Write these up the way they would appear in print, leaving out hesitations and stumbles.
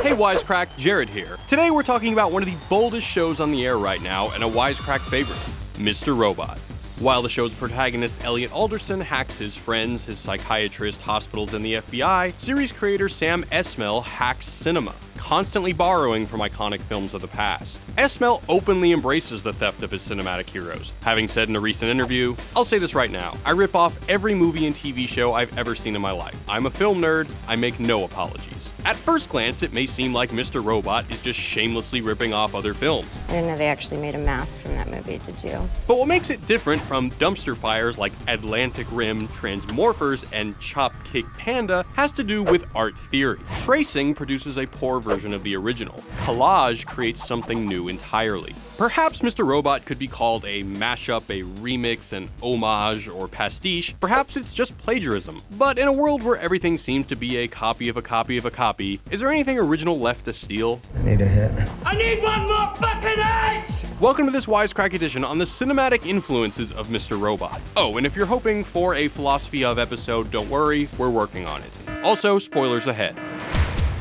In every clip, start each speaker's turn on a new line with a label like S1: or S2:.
S1: Hey Wisecrack, Jared here. Today we're talking about one of the boldest shows on the air right now and a Wisecrack favorite, Mr. Robot. While the show's protagonist Elliot Alderson hacks his friends, his psychiatrist, hospitals, and the FBI, series creator Sam Esmail hacks cinema, constantly borrowing from iconic films of the past. Esmail openly embraces the theft of his cinematic heroes, having said in a recent interview, "I'll say this right now, I rip off every movie and TV show I've ever seen in my life. I'm a film nerd, I make no apologies." At first glance, it may seem like Mr. Robot is just shamelessly ripping off other films.
S2: I didn't know they actually made a mask from that movie, did you?
S1: But what makes it different from dumpster fires like Atlantic Rim, Transmorphers, and Chop Kick Panda has to do with art theory. Tracing produces a poor version of the original. Collage creates something new entirely. Perhaps Mr. Robot could be called a mashup, a remix, an homage, or pastiche. Perhaps it's just plagiarism. But in a world where everything seems to be a copy of a copy of a copy, is there anything original left to steal?
S3: I need a hit.
S4: I need one more fucking hit!
S1: Welcome to this Wisecrack edition on the cinematic influences of Mr. Robot. Oh, and if you're hoping for a philosophy of episode, don't worry, we're working on it. Also, spoilers ahead.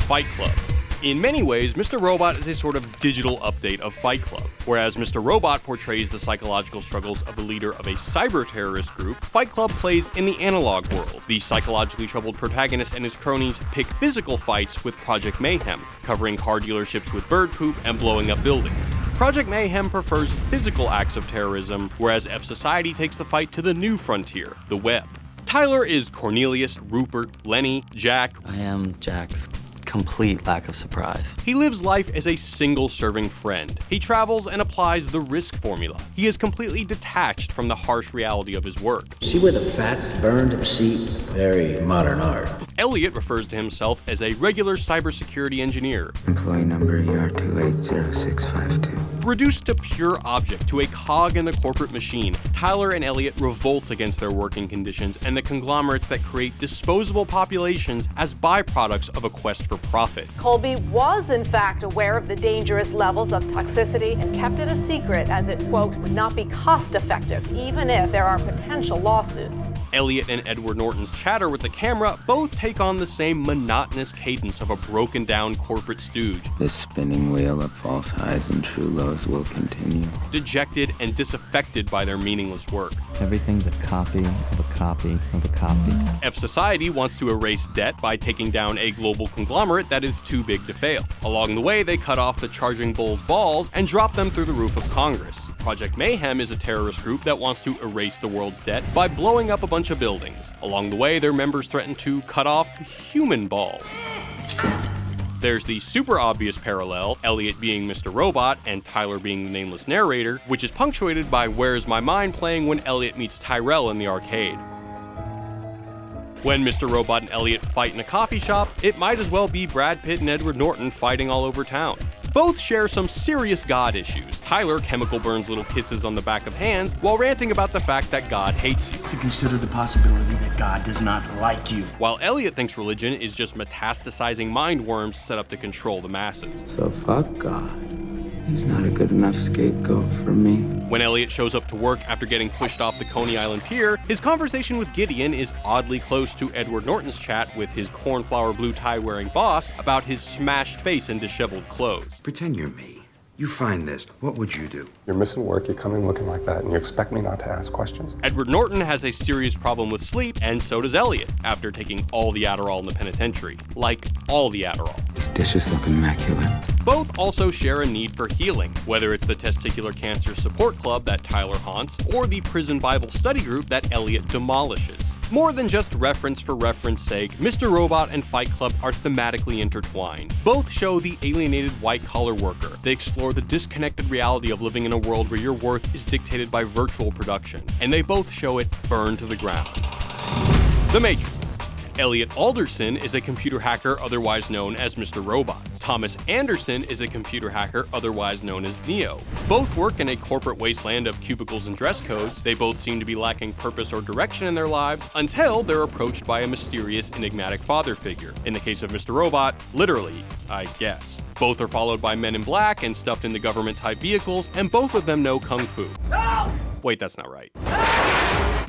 S1: Fight Club. In many ways, Mr. Robot is a sort of digital update of Fight Club. Whereas Mr. Robot portrays the psychological struggles of the leader of a cyber-terrorist group, Fight Club plays in the analog world. The psychologically troubled protagonist and his cronies pick physical fights with Project Mayhem, covering car dealerships with bird poop and blowing up buildings. Project Mayhem prefers physical acts of terrorism, whereas F Society takes the fight to the new frontier, the web. Tyler is Cornelius, Rupert, Lenny, Jack.
S5: I am Jack's complete lack of surprise.
S1: He lives life as a single-serving friend. He travels and applies the risk formula. He is completely detached from the harsh reality of his work.
S6: See where the fat's burned? See, very modern art.
S1: Elliot refers to himself as a regular cybersecurity engineer.
S3: Employee number ER280652.
S1: Reduced to pure object, to a cog in the corporate machine, Tyler and Elliot revolt against their working conditions and the conglomerates that create disposable populations as byproducts of a quest for profit.
S7: Colby was in fact aware of the dangerous levels of toxicity and kept it a secret as it, quote, would not be cost effective even if there are potential lawsuits.
S1: Elliot and Edward Norton's chatter with the camera both take on the same monotonous cadence of a broken down corporate stooge.
S3: This spinning wheel of false highs and true lows will continue.
S1: Dejected and disaffected by their meaningless work.
S5: Everything's a copy of a copy of a copy.
S1: F Society wants to erase debt by taking down a global conglomerate that is too big to fail. Along the way, they cut off the Charging Bull's balls and drop them through the roof of Congress. Project Mayhem is a terrorist group that wants to erase the world's debt by blowing up a bunch of buildings. Along the way, their members threaten to cut off human balls. There's the super obvious parallel, Elliot being Mr. Robot and Tyler being the nameless narrator, which is punctuated by Where's My Mind playing when Elliot meets Tyrell in the arcade. When Mr. Robot and Elliot fight in a coffee shop, it might as well be Brad Pitt and Edward Norton fighting all over town. Both share some serious God issues. Tyler chemical burns little kisses on the back of hands while ranting about the fact that God hates you.
S4: To consider the possibility that God does not like you.
S1: While Elliot thinks religion is just metastasizing mind worms set up to control the masses.
S3: So fuck God. He's not a good enough scapegoat for me.
S1: When Elliot shows up to work after getting pushed off the Coney Island pier, his conversation with Gideon is oddly close to Edward Norton's chat with his cornflower blue tie wearing boss about his smashed face and disheveled clothes.
S8: Pretend you're me. You find this, what would you do?
S9: You're missing work, you come in looking like that, and you expect me not to ask questions?
S1: Edward Norton has a serious problem with sleep, and so does Elliot, after taking all the Adderall in the penitentiary. Like, all the Adderall.
S3: His dishes look immaculate.
S1: Both also share a need for healing, whether it's the testicular cancer support club that Tyler haunts, or the prison Bible study group that Elliot demolishes. More than just reference for reference sake, Mr. Robot and Fight Club are thematically intertwined. Both show the alienated white-collar worker. They explore the disconnected reality of living in a world where your worth is dictated by virtual production. And they both show it burned to the ground. The Matrix. Elliot Alderson is a computer hacker otherwise known as Mr. Robot. Thomas Anderson is a computer hacker otherwise known as Neo. Both work in a corporate wasteland of cubicles and dress codes. They both seem to be lacking purpose or direction in their lives until they're approached by a mysterious, enigmatic father figure. In the case of Mr. Robot, literally, I guess. Both are followed by men in black and stuffed into government-type vehicles, and both of them know Kung Fu. Wait, that's not right.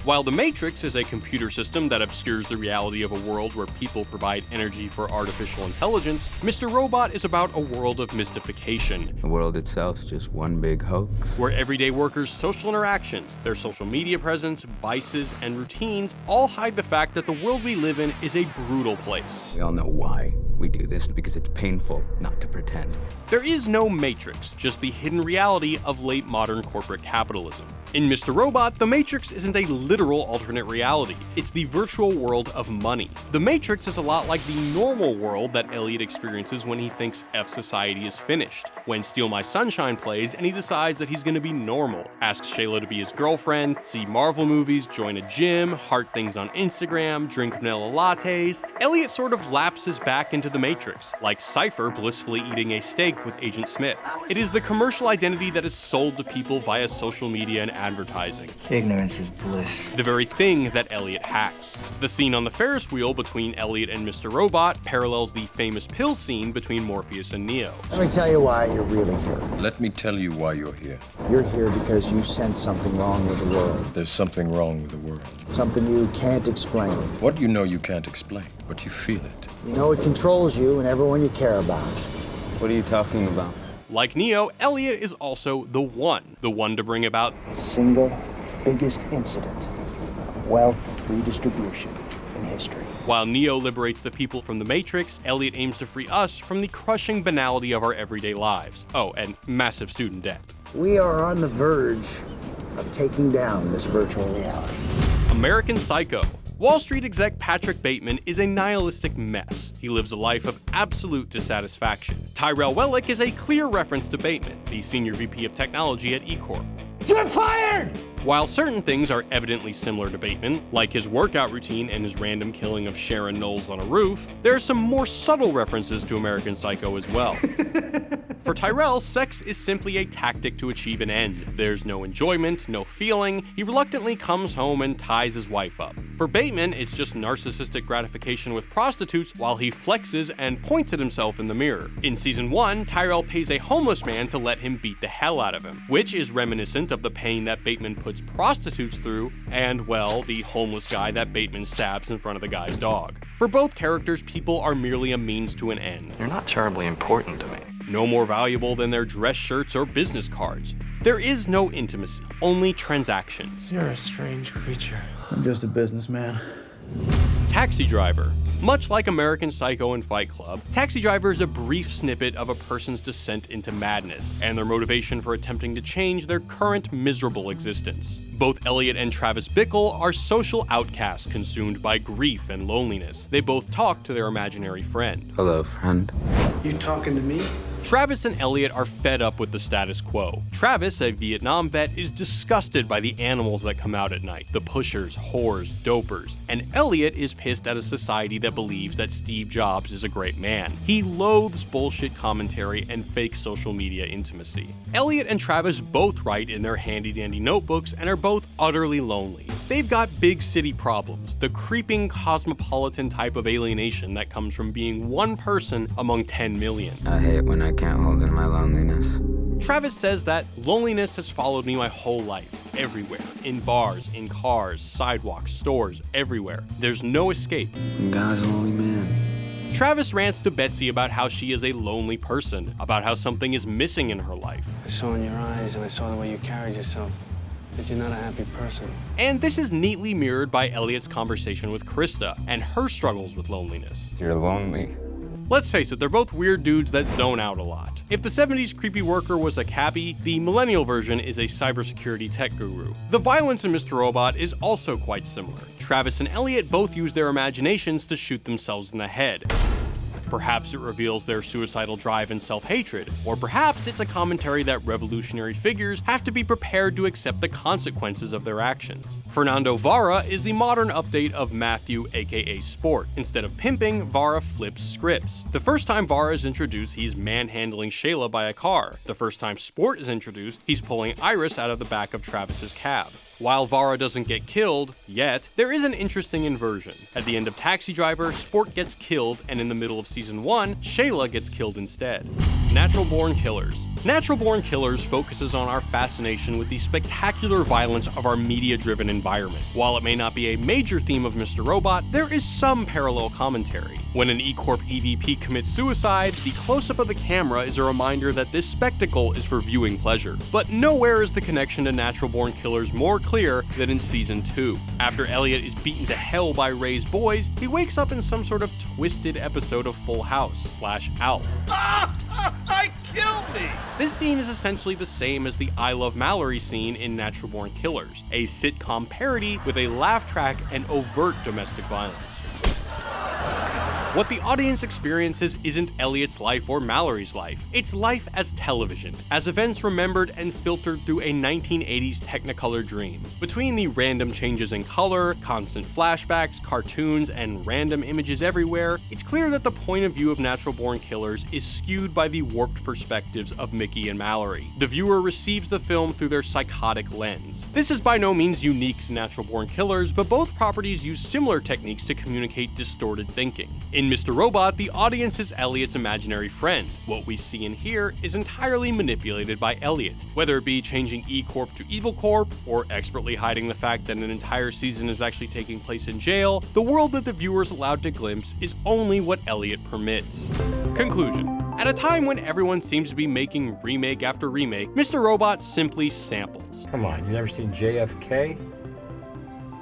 S1: While The Matrix is a computer system that obscures the reality of a world where people provide energy for artificial intelligence, Mr. Robot is about a world of mystification.
S3: The world itself's just one big hoax.
S1: Where everyday workers' social interactions, their social media presence, vices, and routines all hide the fact that the world we live in is a brutal place.
S3: We all know why we do this, because it's painful not to pretend.
S1: There is no Matrix, just the hidden reality of late modern corporate capitalism. In Mr. Robot, the Matrix isn't a literal alternate reality. It's the virtual world of money. The Matrix is a lot like the normal world that Elliot experiences when he thinks F Society is finished. When Steal My Sunshine plays and he decides that he's gonna be normal, asks Shayla to be his girlfriend, see Marvel movies, join a gym, heart things on Instagram, drink vanilla lattes. Elliot sort of lapses back into the Matrix, like Cypher blissfully eating a steak with Agent Smith. It is the commercial identity that is sold to people via social media and advertising.
S6: Ignorance is bliss.
S1: The very thing that Elliot hacks. The scene on the Ferris wheel between Elliot and Mr. Robot parallels the famous pill scene between Morpheus and Neo.
S10: Let me tell you why you're really here.
S11: Let me tell you why you're here.
S10: You're here because you sense something wrong with the world.
S11: There's something wrong with the world.
S10: Something you can't explain.
S11: What you know you can't explain, but you feel it.
S10: You know it controls you and everyone you care about.
S3: What are you talking about?
S1: Like Neo, Elliot is also the one to bring about
S10: The single biggest incident of wealth redistribution in history.
S1: While Neo liberates the people from the Matrix, Elliot aims to free us from the crushing banality of our everyday lives. Oh, and massive student debt.
S10: We are on the verge of taking down this virtual reality.
S1: American Psycho. Wall Street exec Patrick Bateman is a nihilistic mess. He lives a life of absolute dissatisfaction. Tyrell Wellick is a clear reference to Bateman, the senior VP of technology at E-Corp.
S4: You're fired!
S1: While certain things are evidently similar to Bateman, like his workout routine and his random killing of Sharon Knowles on a roof, there are some more subtle references to American Psycho as well. For Tyrell, sex is simply a tactic to achieve an end. There's no enjoyment, no feeling. He reluctantly comes home and ties his wife up. For Bateman, it's just narcissistic gratification with prostitutes while he flexes and points at himself in the mirror. In season 1, Tyrell pays a homeless man to let him beat the hell out of him, which is reminiscent of the pain that Bateman puts prostitutes through and, well, the homeless guy that Bateman stabs in front of the guy's dog. For both characters, people are merely a means to an end.
S12: You're not terribly important to me.
S1: No more valuable than their dress shirts or business cards. There is no intimacy, only transactions.
S12: You're a strange creature.
S3: I'm just a businessman.
S1: Taxi Driver. Much like American Psycho and Fight Club, Taxi Driver is a brief snippet of a person's descent into madness and their motivation for attempting to change their current miserable existence. Both Elliot and Travis Bickle are social outcasts consumed by grief and loneliness. They both talk to their imaginary friend.
S3: Hello, friend.
S4: You talking to me?
S1: Travis and Elliot are fed up with the status quo. Travis, a Vietnam vet, is disgusted by the animals that come out at night, the pushers, whores, dopers, and Elliot is pissed at a society that believes that Steve Jobs is a great man. He loathes bullshit commentary and fake social media intimacy. Elliot and Travis both write in their handy-dandy notebooks and are both utterly lonely. They've got big city problems, the creeping cosmopolitan type of alienation that comes from being one person among 10 million.
S3: I hate when I can't hold in my loneliness.
S1: Travis says that loneliness has followed me my whole life, everywhere, in bars, in cars, sidewalks, stores, everywhere. There's no escape.
S3: God's a lonely man.
S1: Travis rants to Betsy about how she is a lonely person, about how something is missing in her life.
S13: I saw in your eyes and I saw the way you carried yourself that you're not a happy person.
S1: And this is neatly mirrored by Elliot's conversation with Krista and her struggles with loneliness.
S3: You're lonely.
S1: Let's face it, they're both weird dudes that zone out a lot. If the 70s creepy worker was a cabbie, the millennial version is a cybersecurity tech guru. The violence in Mr. Robot is also quite similar. Travis and Elliot both use their imaginations to shoot themselves in the head. Perhaps it reveals their suicidal drive and self-hatred, or perhaps it's a commentary that revolutionary figures have to be prepared to accept the consequences of their actions. Fernando Vara is the modern update of Matthew, aka Sport. Instead of pimping, Vara flips scripts. The first time Vara is introduced, he's manhandling Shayla by a car. The first time Sport is introduced, he's pulling Iris out of the back of Travis's cab. While Vara doesn't get killed, yet, there is an interesting inversion. At the end of Taxi Driver, Sport gets killed, and in the middle of season 1, Shayla gets killed instead. Natural Born Killers. Natural Born Killers focuses on our fascination with the spectacular violence of our media-driven environment. While it may not be a major theme of Mr. Robot, there is some parallel commentary. When an E-Corp EVP commits suicide, the close-up of the camera is a reminder that this spectacle is for viewing pleasure. But nowhere is the connection to Natural Born Killers more clear than in Season 2. After Elliot is beaten to hell by Ray's boys, he wakes up in some sort of twisted episode of Full House / Alf.
S14: Kill me!
S1: This scene is essentially the same as the I Love Mallory scene in Natural Born Killers, a sitcom parody with a laugh track and overt domestic violence. What the audience experiences isn't Elliot's life or Mallory's life, it's life as television, as events remembered and filtered through a 1980s Technicolor dream. Between the random changes in color, constant flashbacks, cartoons, and random images everywhere, it's clear that the point of view of Natural Born Killers is skewed by the warped perspectives of Mickey and Mallory. The viewer receives the film through their psychotic lens. This is by no means unique to Natural Born Killers, but both properties use similar techniques to communicate distorted thinking. In Mr. Robot, the audience is Elliot's imaginary friend. What we see and hear is entirely manipulated by Elliot, whether it be changing E-Corp to Evil Corp, or expertly hiding the fact that an entire season is actually taking place in jail. The world that the viewer is allowed to glimpse is only what Elliot permits. Conclusion. At a time when everyone seems to be making remake after remake, Mr. Robot simply samples.
S15: Come on, you never seen JFK?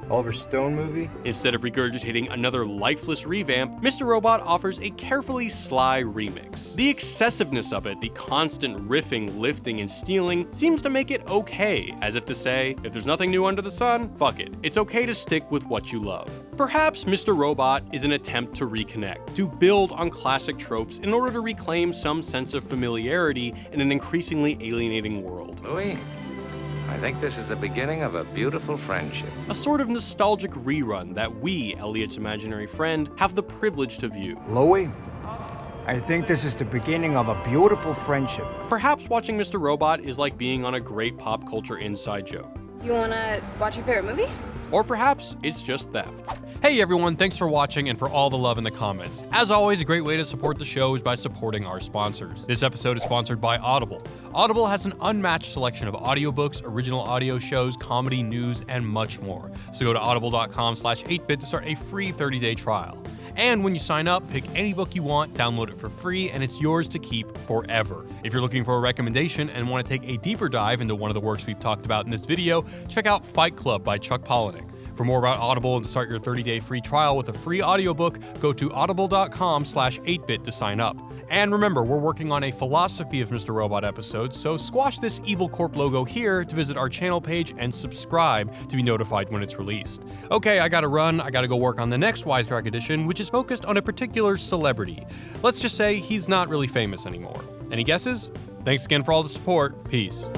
S15: Oliver Stone movie?
S1: Instead of regurgitating another lifeless revamp, Mr. Robot offers a carefully sly remix. The excessiveness of it, the constant riffing, lifting, and stealing, seems to make it okay, as if to say, if there's nothing new under the sun, fuck it. It's okay to stick with what you love. Perhaps Mr. Robot is an attempt to reconnect, to build on classic tropes in order to reclaim some sense of familiarity in an increasingly alienating world.
S16: Louis, I think this is the beginning of a beautiful friendship.
S1: A sort of nostalgic rerun that we, Elliot's imaginary friend, have the privilege to view.
S17: Louis, I think this is the beginning of a beautiful friendship.
S1: Perhaps watching Mr. Robot is like being on a great pop culture inside joke.
S18: You wanna watch your favorite movie?
S1: Or perhaps it's just theft. Hey everyone, thanks for watching and for all the love in the comments. As always, a great way to support the show is by supporting our sponsors. This episode is sponsored by Audible. Audible has an unmatched selection of audiobooks, original audio shows, comedy, news, and much more. So go to audible.com/8bit to start a free 30-day trial. And when you sign up, pick any book you want, download it for free, and it's yours to keep forever. If you're looking for a recommendation and want to take a deeper dive into one of the works we've talked about in this video, check out Fight Club by Chuck Palahniuk. For more about Audible and to start your 30-day free trial with a free audiobook, go to audible.com/8bit to sign up. And remember, we're working on a Philosophy of Mr. Robot episode, so squash this Evil Corp logo here to visit our channel page and subscribe to be notified when it's released. Okay, I gotta run. I gotta go work on the next Wisecrack Edition, which is focused on a particular celebrity. Let's just say he's not really famous anymore. Any guesses? Thanks again for all the support. Peace.